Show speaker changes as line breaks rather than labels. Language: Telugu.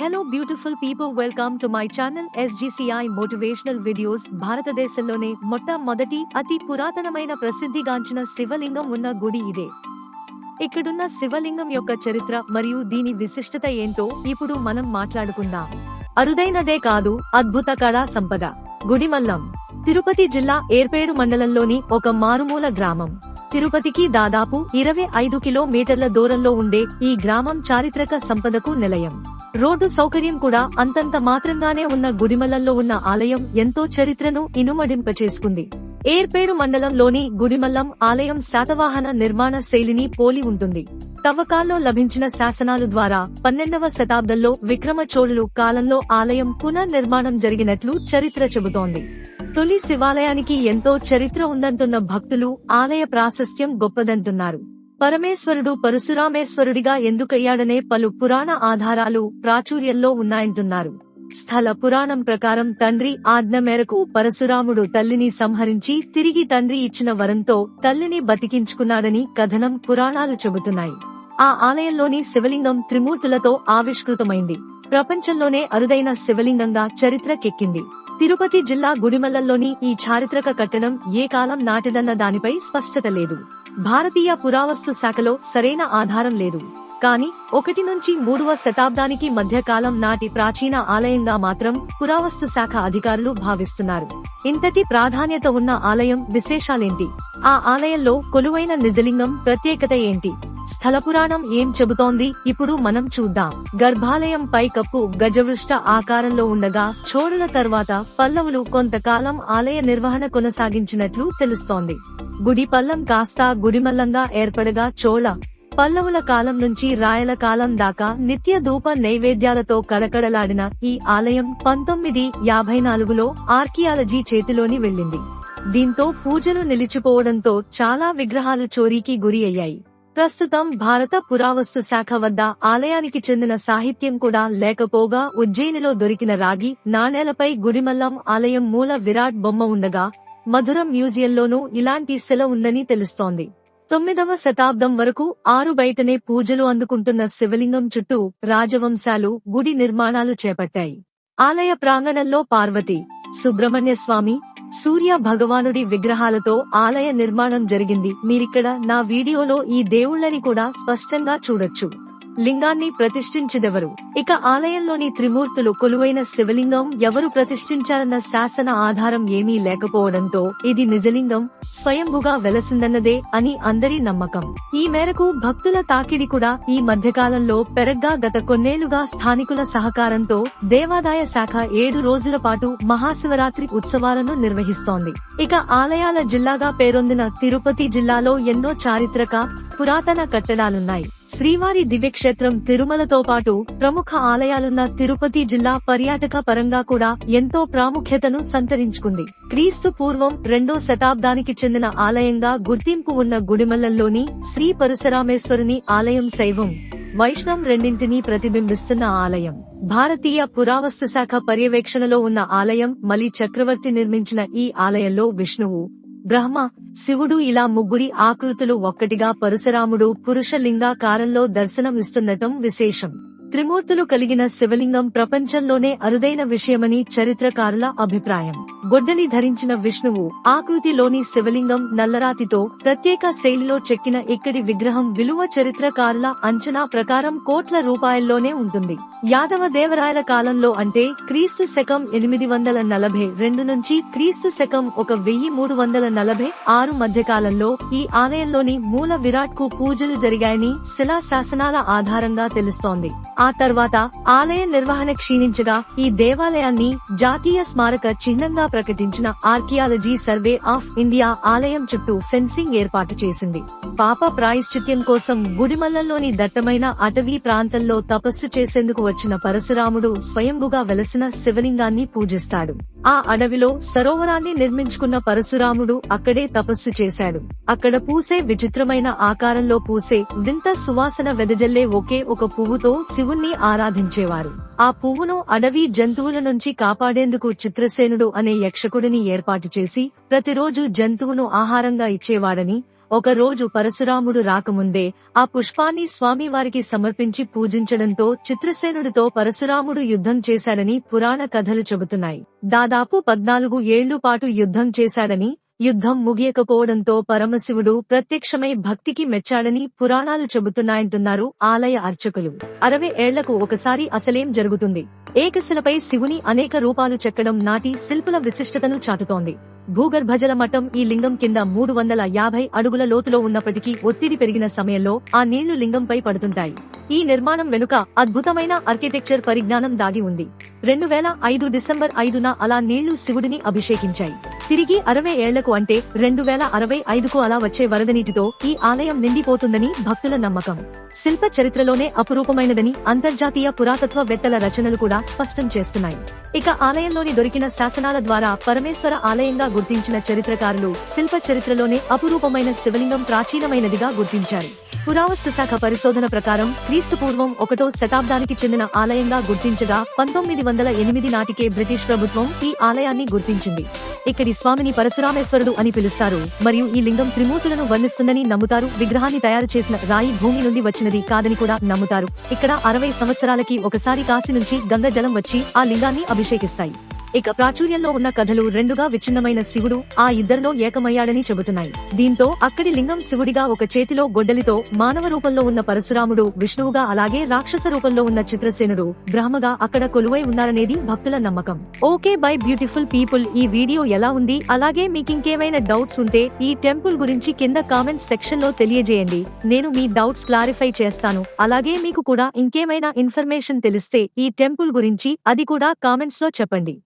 Hello beautiful people, welcome to my channel SGCI Motivational Videos. భారతదేశంలోనే మొట్టమొదటి అతి పురాతనమైన ప్రసిద్ధిగాంచిన శివలింగం ఉన్న గుడి ఇదే. ఇక్కడున్న శివలింగం యొక్క చరిత్ర మరియు దీని విశిష్టత ఏంటో ఇప్పుడు మనం మాట్లాడుకుందాం. అరుదైనదే కాదు, అద్భుత కళా సంపద. గుడిమల్లం తిరుపతి జిల్లా ఏర్పేడు మండలంలోని ఒక మారుమూల గ్రామం. తిరుపతికి దాదాపు 25 కిలోమీటర్ల దూరంలో ఉండే ఈ గ్రామం చారిత్రక సంపదకు నిలయం. రోడ్డు సౌకర్యం కూడా అంతంత మాత్రంగానే ఉన్న గుడిమల్లంలో ఉన్న ఆలయం ఎంతో చరిత్రను ఇనుమడింపచేసుకుంది. ఏర్పేడు మండలంలోని గుడిమల్లం ఆలయం శాతవాహన నిర్మాణ శైలిని పోలి ఉంటుంది. తవ్వకాల్లో లభించిన శాసనాలు ద్వారా 12వ శతాబ్దంలో విక్రమచోళులు కాలంలో ఆలయం పునర్నిర్మాణం జరిగినట్లు చరిత్ర చెబుతోంది. తొలి శివాలయానికి ఎంతో చరిత్ర ఉందంటున్న భక్తులు ఆలయ ప్రాశస్త్యం గొప్పదంటున్నారు. పరమేశ్వరుడు పరశురామేశ్వరుడిగా ఎందుకయ్యాడనే పలు పురాణ ఆధారాలు ప్రాచుర్యంలో ఉన్నాయంటున్నారు. స్థల పురాణం ప్రకారం తండ్రి ఆజ్ఞ మేరకు పరశురాముడు తల్లిని సంహరించి తిరిగి తండ్రి ఇచ్చిన వరంతో తల్లిని బతికించుకున్నాడని కథనం పురాణాలు చెబుతున్నాయి. ఆ ఆలయంలోని శివలింగం త్రిమూర్తులతో ఆవిష్కృతమైంది. ప్రపంచంలోనే అరుదైన శివలింగంగా చరిత్రకెక్కింది. తిరుపతి జిల్లా గుడిమల్లంలోని ఈ చారిత్రక కట్టడం ఏ కాలం నాటిదన్న దానిపై స్పష్టత లేదు. భారతీయ పురావస్తు శాఖలో సరైన ఆధారం లేదు. కానీ 1 నుంచి 3వ శతాబ్దానికి మధ్య కాలం నాటి ప్రాచీన ఆలయంగా మాత్రం పురావస్తు శాఖ అధికారులు భావిస్తున్నారు. ఇంతటి ప్రాధాన్యత ఉన్న ఆలయం విశేషాలేంటి? ఆ ఆలయంలో కొలువైన నిజలింగం ప్రత్యేకత ఏంటి? స్థల పురాణం ఏం చెబుతోంది? ఇప్పుడు మనం చూద్దాం. గర్భాలయం పైకప్పు గజవృష్ట ఆకారంలో ఉండగా చోళుల తర్వాత పల్లవులు కొంతకాలం ఆలయ నిర్వహణ కొనసాగించినట్లు తెలుస్తోంది. గుడి పల్లం కాస్త గుడిమల్లంగా ఏర్పడగా చోళ పల్లవుల కాలం నుంచి రాయల కాలం దాకా నిత్య ధూప నైవేద్యాలతో కళకళలాడిన ఈ ఆలయం 1954లో ఆర్కియాలజీ చేతిలోని వెళ్లింది. దీంతో పూజలు నిలిచిపోవడంతో చాలా విగ్రహాలు చోరీకి గురి అయ్యాయి. ప్రస్తుతం భారత పురావస్తు శాఖ వద్ద ఆలయానికి చెందిన సాహిత్యం కూడా లేకపోగా ఉజ్జయినిలో దొరికిన రాగి నాణేలపై గుడిమల్లం ఆలయం మూల విరాట్ బొమ్మ ఉండగా మధురం మ్యూజియంలోనూ ఇలాంటి శిల ఉందని తెలుస్తోంది. 9వ శతాబ్దం వరకు ఆరు బయటనే పూజలు అందుకుంటున్న శివలింగం చుట్టూ రాజవంశాలు గుడి నిర్మాణాలు చేపట్టాయి. ఆలయ ప్రాంగణంలో పార్వతి, సుబ్రహ్మణ్య స్వామి, సూర్య భగవానుడి విగ్రహాలతో ఆలయ నిర్మాణం జరిగింది. మీరిక్కడ నా వీడియోలో ఈ దేవుళ్లని కూడా స్పష్టంగా చూడొచ్చు. లింగాన్ని ప్రతిష్ఠించిదెవరు? ఇక ఆలయంలోని త్రిమూర్తులు కొలువైన శివలింగం ఎవరు ప్రతిష్ఠించారన్న శాసన ఆధారం ఏమీ లేకపోవడంతో ఇది నిజలింగం స్వయంభుగా వెలసిందన్నదే అని అందరి నమ్మకం. ఈ మేరకు భక్తుల తాకిడి కూడా ఈ మధ్యకాలంలో పెరగ్గా గత కొన్నేళ్లుగా స్థానికుల సహకారంతో దేవాదాయ శాఖ 7 రోజుల పాటు మహాశివరాత్రి ఉత్సవాలను నిర్వహిస్తోంది. ఇక ఆలయాల జిల్లాగా పేరొందిన తిరుపతి జిల్లాలో ఎన్నో చారిత్రక పురాతన కట్టడాలున్నాయి. శ్రీవారి దివ్యక్షేత్రం తిరుమలతో పాటు ప్రముఖ ఆలయాలున్న తిరుపతి జిల్లా పర్యాటక పరంగా కూడా ఎంతో ప్రాముఖ్యతను సంతరించుకుంది. క్రీస్తు పూర్వం 2వ శతాబ్దానికి చెందిన ఆలయంగా గుర్తింపు ఉన్న గుడిమల్లంలోని శ్రీ పరశురామేశ్వరుని ఆలయం శైవం, వైష్ణవం రెండింటినీ ప్రతిబింబిస్తున్న ఆలయం. భారతీయ పురావస్తు శాఖ పర్యవేక్షణలో ఉన్న ఆలయం. మలి చక్రవర్తి నిర్మించిన ఈ ఆలయంలో విష్ణువు, బ్రహ్మ, శివుడు ఇలా ముగ్గురి ఆకృతులు ఒక్కటిగా పరశురాముడు పురుష లింగాకారంలో దర్శనం ఇస్తుండటం విశేషం. త్రిమూర్తులు కలిగిన శివలింగం ప్రపంచంలోనే అరుదైన విషయమని చరిత్రకారుల అభిప్రాయం. గొడ్డలి ధరించిన విష్ణువు ఆకృతిలోని శివలింగం నల్లరాతితో ప్రత్యేక శైలిలో చెక్కిన ఇక్కడి విగ్రహం విలువ చరిత్రకారుల అంచనా ప్రకారం కోట్ల రూపాయల్లోనే ఉంటుంది. యాదవ దేవరాయల కాలంలో అంటే క్రీస్తు శకం 842 నుంచి క్రీస్తు శకం 1346 మధ్యకాలంలో ఈ ఆలయంలోని మూల విరాట్ కు పూజలు జరిగాయని శిలా శాసనాల ఆధారంగా తెలుస్తోంది. ఆ తర్వాత ఆలయ నిర్వహణ క్షీణించగా ఈ దేవాలయాన్ని జాతీయ స్మారక చిహ్నంగా ప్రకటించిన ఆర్కియాలజీ సర్వే ఆఫ్ ఇండియా ఆలయం చుట్టూ ఫెన్సింగ్ ఏర్పాటు చేసింది. పాప ప్రాయశ్చిత్యం కోసం గుడిమల్లంలోని దట్టమైన అటవీ ప్రాంతంలో తపస్సు చేసేందుకు వచ్చిన పరశురాముడు స్వయంభుగా వెలసిన శివలింగాన్ని పూజిస్తాడు. ఆ అడవిలో సరోవరాన్ని నిర్మించుకున్న పరశురాముడు అక్కడే తపస్సు చేశాడు. అక్కడ పూసే విచిత్రమైన ఆకారంలో పూసే వింత సువాసన వెదజల్లే ఒకే ఒక పువ్వుతో శివుణ్ణి ఆరాధించేవారు. ఆ పువ్వును అడవి జంతువుల నుంచి కాపాడేందుకు చిత్రసేనుడు అనే యక్షకుడిని ఏర్పాటు చేసి ప్రతిరోజు జంతువును ఆహారంగా ఇచ్చేవాడని, ఒక రోజు పరశురాముడు రాకముందే ఆ పుష్పాన్ని స్వామివారికి సమర్పించి పూజించడంతో చిత్రసేనుడితో పరశురాముడు యుద్ధం చేశాడని పురాణ కథలు చెబుతున్నాయి. దాదాపు 14 ఏళ్లు పాటు యుద్ధం చేశాడని, యుద్ధం ముగియకపోవడంతో పరమశివుడు ప్రత్యక్షమై భక్తికి మెచ్చాడని పురాణాలు చెబుతున్నాయంటున్నారు ఆలయ అర్చకులు. 60 ఏళ్లకు ఒకసారి అసలేం జరుగుతుంది? ఏకశిలపై శివుని అనేక రూపాలు చెక్కడం నాటి శిల్పుల విశిష్టతను చాటుతోంది. భూగర్భజల మట్టం ఈ లింగం కింద 350 అడుగుల లోతులో ఉన్నప్పటికీ ఒత్తిడి పెరిగిన సమయంలో ఆ నీళ్లు లింగంపై పడుతుంటాయి. ఈ నిర్మాణం వెనుక అద్భుతమైన ఆర్కిటెక్చర్ పరిజ్ఞానం దాగి ఉంది. 2005 డిసెంబర్ 5న అలా నీళ్లు శివుడిని అభిషేకించాయి. తిరిగి 60 ఏళ్లకు అంటే 2065కు అలా వచ్చే వరదనీటితో ఈ ఆలయం నిండిపోతుందని భక్తుల నమ్మకం. శిల్ప చరిత్రలోనే అపురూపమైనదని అంతర్జాతీయ పురాతత్వవేత్తల రచనలు కూడా స్పష్టం చేస్తున్నాయి. ఇక ఆలయంలోని దొరికిన శాసనాల ద్వారా పరమేశ్వర ఆలయంగా గుర్తించిన చరిత్రకారులు శిల్ప చరిత్రలోనే అపురూపమైన శివలింగం ప్రాచీనమైనదిగా గుర్తించారు. పురావస్తు శాఖ పరిశోధన ప్రకారం క్రీస్తుపూర్వం 1వ శతాబ్దానికి చెందిన ఆలయంగా గుర్తించగా 1908 నాటికే బ్రిటిష్ ప్రభుత్వం ఈ ఆలయాన్ని గుర్తించింది. ఇక్కడి స్వామిని పరశురామేశ్వరుడు అని పిలుస్తారు మరియు ఈ లింగం త్రిమూర్తులను వర్ణిస్తుందని నమ్ముతారు. విగ్రహాన్ని తయారు చేసిన రాయి భూమి నుండి వచ్చినది కాదని కూడా నమ్ముతారు. ఇక్కడ 60 సంవత్సరాలకి ఒకసారి కాశీ నుంచి గంగ జలం వచ్చి ఆ లింగాన్ని అభిషేకిస్తాయి. ఇక ప్రాచుర్యంలో ఉన్న కథలు రెండుగా విచ్ఛిన్నమైన శివుడు ఆ ఇద్దరిలో ఏకమయ్యాడని చెబుతున్నాయి. దీంతో అక్కడి లింగం శివుడిగా, ఒక చేతిలో గొడ్డలితో మానవ రూపంలో ఉన్న పరశురాముడు విష్ణువుగా, అలాగే రాక్షస రూపంలో ఉన్న చిత్రసేనుడు బ్రహ్మగా అక్కడ కొలువై ఉన్నారనేది భక్తుల నమ్మకం. ఓకే బై బ్యూటిఫుల్ పీపుల్, ఈ వీడియో ఎలా ఉంది? అలాగే మీకింకేమైనా డౌట్స్ ఉంటే ఈ టెంపుల్ గురించి కింద కామెంట్స్ సెక్షన్ లో తెలియజేయండి. నేను మీ డౌట్స్ క్లారిఫై చేస్తాను. అలాగే మీకు కూడా ఇంకేమైనా ఇన్ఫర్మేషన్ తెలిస్తే ఈ టెంపుల్ గురించి అది కూడా కామెంట్స్ లో చెప్పండి.